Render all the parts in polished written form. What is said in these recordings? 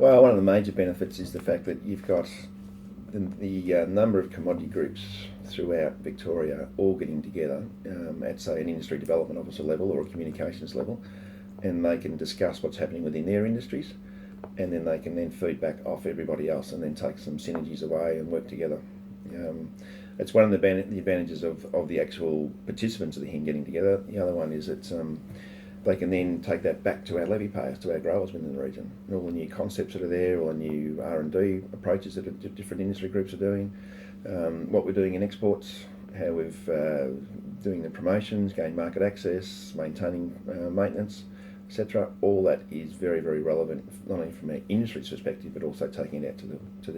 Well, one of the major benefits is the fact that you've got the number of commodity groups throughout Victoria all getting together at, say, an industry development officer level or a communications level, and they can discuss what's happening within their industries, and then they can then feed back off everybody else and then take some synergies away and work together. It's one of the advantages of the actual participants of the HIN getting together. The other one is that they can then take that back to our levy payers, to our growers within the region. And all the new concepts that are there, all the new R&D approaches that different industry groups are doing, what we're doing in exports, how we're doing the promotions, gaining market access, maintaining maintenance, etc. All that is very, very relevant, not only from our industry's perspective, but also taking it out to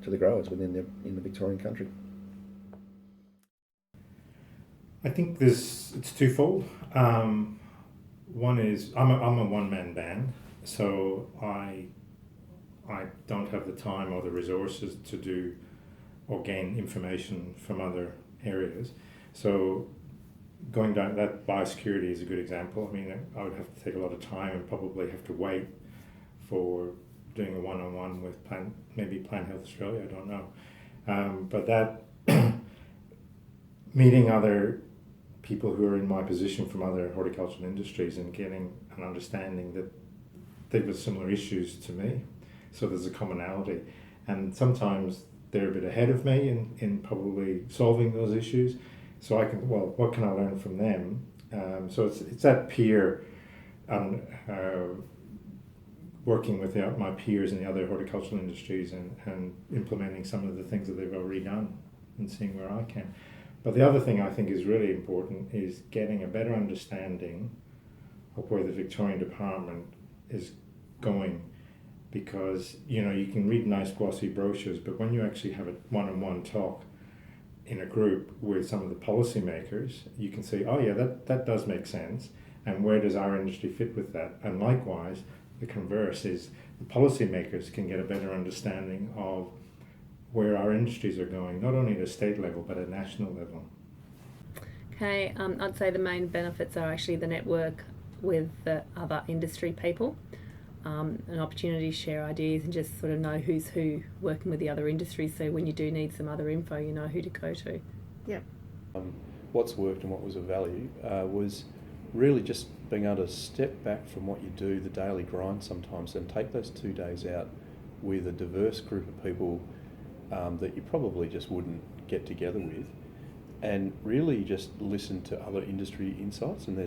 the growers in the Victorian country. I think it's twofold. One is I'm a one-man band, so I don't have the time or the resources to do or gain information from other areas. So going down that, biosecurity is a good example. I mean, I would have to take a lot of time and probably have to wait for doing a one-on-one with maybe Plant Health Australia, I don't know. But that meeting other people who are in my position from other horticultural industries and getting an understanding that they've got similar issues to me. So there's a commonality. And sometimes they're a bit ahead of me in probably solving those issues. So what can I learn from them? So it's that peer working with my peers in the other horticultural industries and implementing some of the things that they've already done and seeing where I can. But the other thing I think is really important is getting a better understanding of where the Victorian Department is going, because you can read nice glossy brochures, but when you actually have a one-on-one talk in a group with some of the policymakers, you can say, oh yeah, that does make sense, and where does our industry fit with that? And likewise, the converse is the policymakers can get a better understanding of where our industries are going, not only at a state level, but at a national level. Okay, I'd say the main benefits are actually the network with the other industry people, an opportunity to share ideas and just sort of know who's who working with the other industries, so when you do need some other info, you know who to go to. Yep. What's worked and what was of value was really just being able to step back from what you do, the daily grind sometimes, and take those 2 days out with a diverse group of people that you probably just wouldn't get together with, and really just listen to other industry insights. And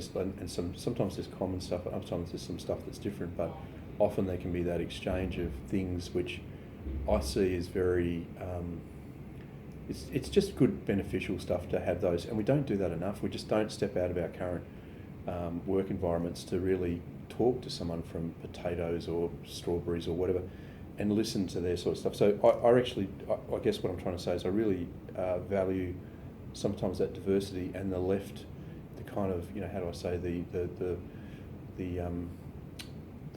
sometimes there's common stuff, and sometimes there's some stuff that's different, but often there can be that exchange of things which I see as very it's just good beneficial stuff to have those, and we don't do that enough. We just don't step out of our current work environments to really talk to someone from potatoes or strawberries or whatever and listen to their sort of stuff. So I guess what I'm trying to say is I really value sometimes that diversity and the kind of, how do I say, the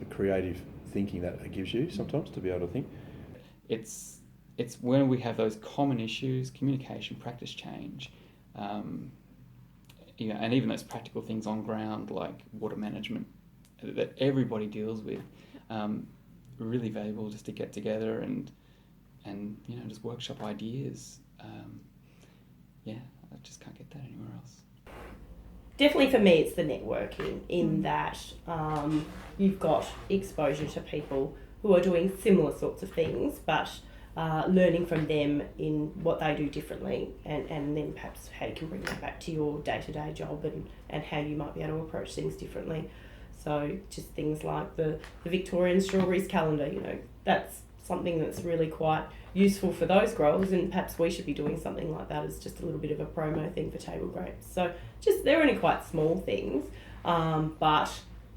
creative thinking that it gives you sometimes to be able to think. It's when we have those common issues, communication, practice change, and even those practical things on ground like water management that everybody deals with. Really valuable just to get together and just workshop ideas. I just can't get that anywhere else. Definitely for me it's the networking in that you've got exposure to people who are doing similar sorts of things, but learning from them in what they do differently, and then perhaps how you can bring that back to your day-to-day job and how you might be able to approach things differently. So just things like the Victorian strawberries calendar, that's something that's really quite useful for those growers, and perhaps we should be doing something like that as just a little bit of a promo thing for table grapes. So they're only quite small things, but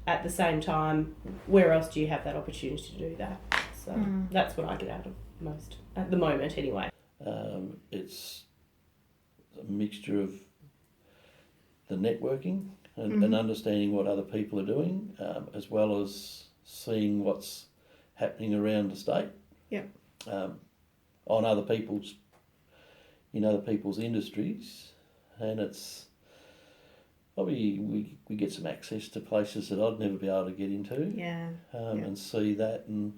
at the same time, where else do you have that opportunity to do that? So that's what I get out of most, at the moment anyway. It's a mixture of the networking and understanding what other people are doing, as well as seeing what's happening around the state. Yep. On other people's industries, and it's probably we get some access to places that I'd never be able to get into. Yeah. And see that, and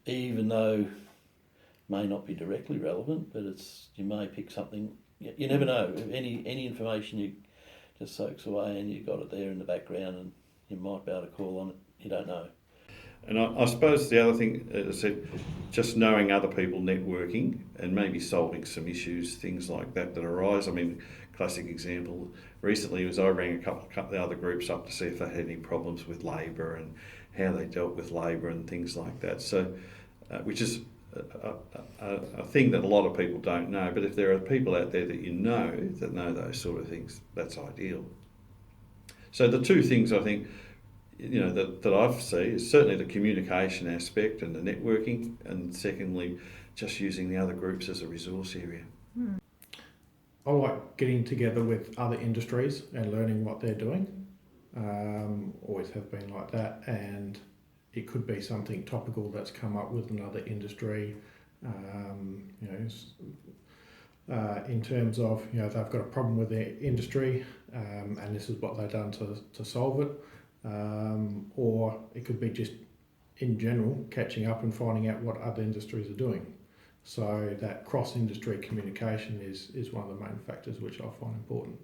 even though may not be directly relevant, but you may pick something. You never know. Any information you just soaks away, and you've got it there in the background, and you might be able to call on it. You don't know. And I suppose the other thing, as I said, just knowing other people, networking, and maybe solving some issues, things like that arise. I mean, classic example recently was I rang a couple of the other groups up to see if they had any problems with labour and how they dealt with labour and things like that. So, which is a thing that a lot of people don't know. But if there are people out there that you know that know those sort of things, that's ideal. So the two things I think, that I see is certainly the communication aspect and the networking, and secondly, just using the other groups as a resource area. I like getting together with other industries and learning what they're doing. Always have been like that, and it could be something topical that's come up with another industry. In terms of they've got a problem with their industry, and this is what they've done to solve it. Or it could be just in general catching up and finding out what other industries are doing. So that cross-industry communication is one of the main factors which I find important.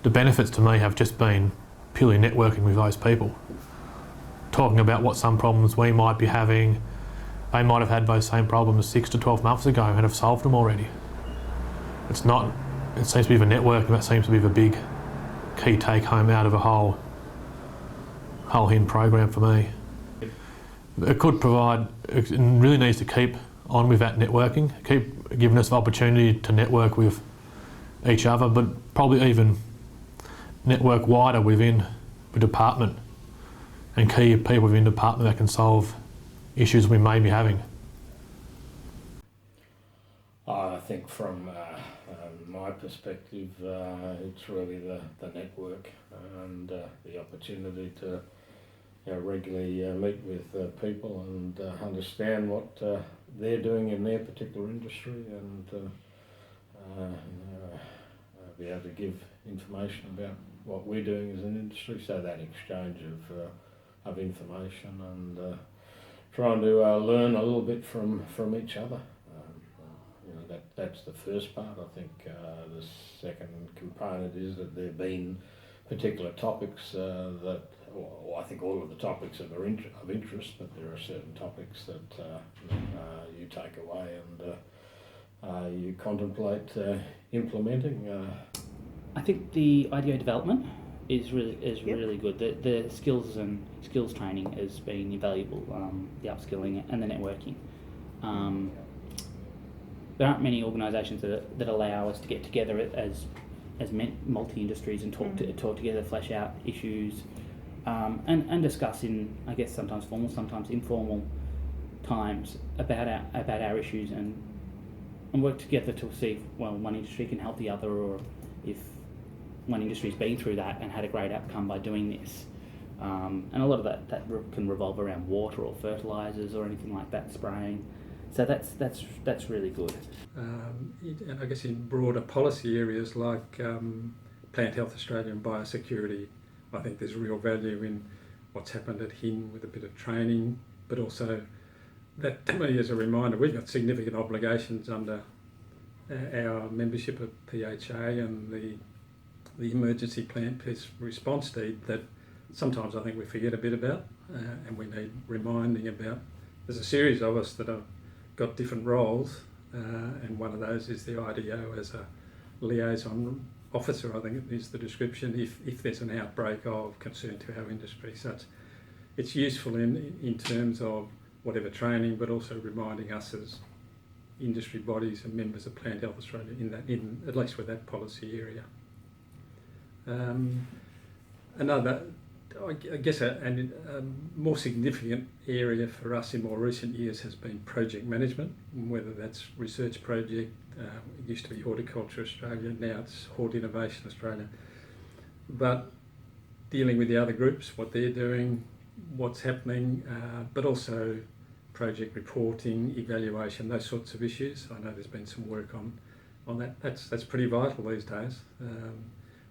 The benefits to me have just been purely networking with those people, talking about what some problems we might be having. They might have had those same problems 6 to 12 months ago and have solved them already. It seems to be the networking that seems to be the big key take home out of a whole HIN program for me. It could provide, it really needs to keep on with that networking, keep giving us the opportunity to network with each other, but probably even network wider within the department and key people within the department that can solve issues we may be having. I think from my perspective, it's really the network and the opportunity to regularly meet with people and understand what they're doing in their particular industry, and be able to give information about what we're doing as an industry. So that exchange of information and trying to learn a little bit from each other. That's the first part. I think the second component is that there have been particular topics that, or I think all of the topics are of interest, but there are certain topics that you take away and you contemplate implementing. I think the IDEO development is really good. The skills training has been invaluable. The upskilling and the networking. There aren't many organisations that allow us to get together as multi-industries and talk together, flesh out issues, and discuss in, I guess, sometimes formal, sometimes informal times about our issues and work together to see if one industry can help the other, or if one industry's been through that and had a great outcome by doing this. And a lot of that can revolve around water or fertilisers or anything like that, spraying. So that's really good. And I guess in broader policy areas like Plant Health Australia and biosecurity, I think there's real value in what's happened at HIN with a bit of training, but also that to me is a reminder we've got significant obligations under our membership of PHA and the emergency plant pest response deed that sometimes I think we forget a bit about, and we need reminding about. There's a series of us that have got different roles, and one of those is the IDO as a liaison officer, I think is the description, if there's an outbreak of concern to our industry. So it's useful in terms of whatever training, but also reminding us as industry bodies and members of Plant Health Australia in at least with that policy area. Another, I guess, a more significant area for us in more recent years has been project management, whether that's research project, it used to be Horticulture Australia, now it's Hort Innovation Australia. But dealing with the other groups, what they're doing, what's happening, but also project reporting, evaluation, those sorts of issues. I know there's been some work on that. That's pretty vital these days.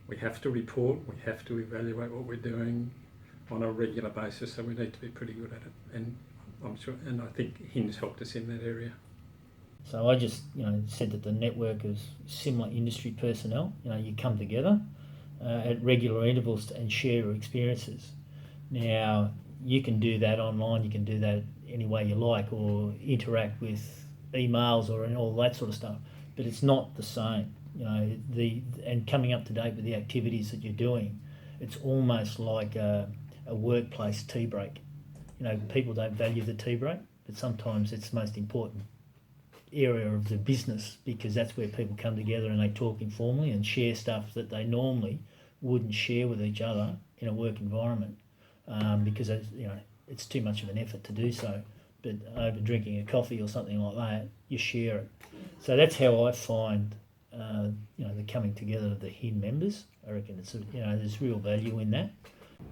We have to report, we have to evaluate what we're doing. on a regular basis, so we need to be pretty good at it. And I'm sure, and I think HIN's helped us in that area. So I just, said that the network is similar industry personnel. You come together at regular intervals and share your experiences. Now, you can do that online, you can do that any way you like, or interact with emails or all that sort of stuff. But it's not the same, and coming up to date with the activities that you're doing, it's almost like a workplace tea break. People don't value the tea break, but sometimes it's the most important area of the business, because that's where people come together and they talk informally and share stuff that they normally wouldn't share with each other in a work environment, because it's too much of an effort to do so. But over drinking a coffee or something like that, you share it. So that's how I find the coming together of the HIN members. I reckon it's there's real value in that.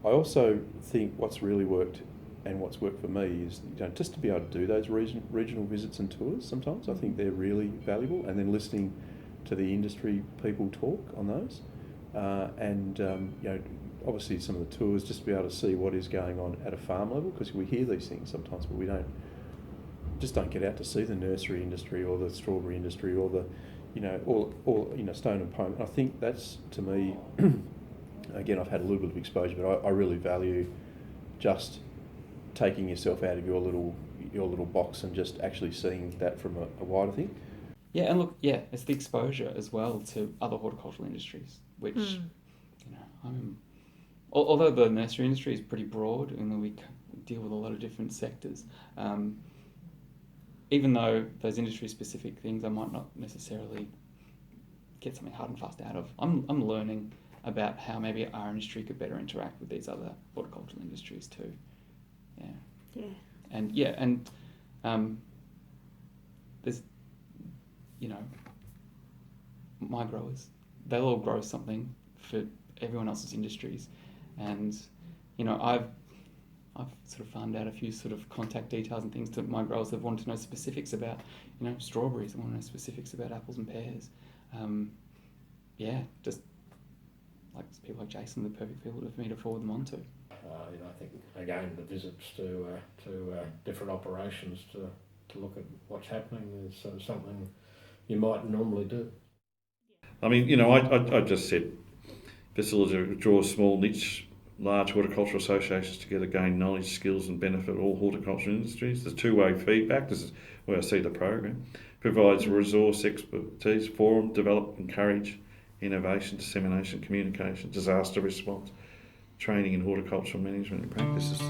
I also think what's really worked and what's worked for me is just to be able to do those regional visits and tours sometimes. I think they're really valuable, and then listening to the industry people talk on those. Obviously some of the tours, just to be able to see what is going on at a farm level, because we hear these things sometimes, but we don't get out to see the nursery industry or the strawberry industry or the, stone and pine. I think that's, to me, again, I've had a little bit of exposure, but I really value just taking yourself out of your little box and just actually seeing that from a wider thing. Yeah, and look, it's the exposure as well to other horticultural industries, which, although the nursery industry is pretty broad and we deal with a lot of different sectors, even though those industry-specific things I might not necessarily get something hard and fast out of, I'm learning about how maybe our industry could better interact with these other horticultural industries too. There's, my growers, they'll all grow something for everyone else's industries, and I've sort of found out a few sort of contact details and things to my growers that want to know specifics about, strawberries, I want to know specifics about apples and pears. Just like people like Jason, the perfect people for me to forward them on to. I think, again, the visits to different operations to look at what's happening is something you might normally do. I mean, I just said facility draws small niche, large horticultural associations together, gain knowledge, skills and benefit all horticultural industries. There's two-way feedback. This is where I see the program. Provides resource, expertise, forum, develop, encourage innovation, dissemination, communication, disaster response, training in horticultural management and practices.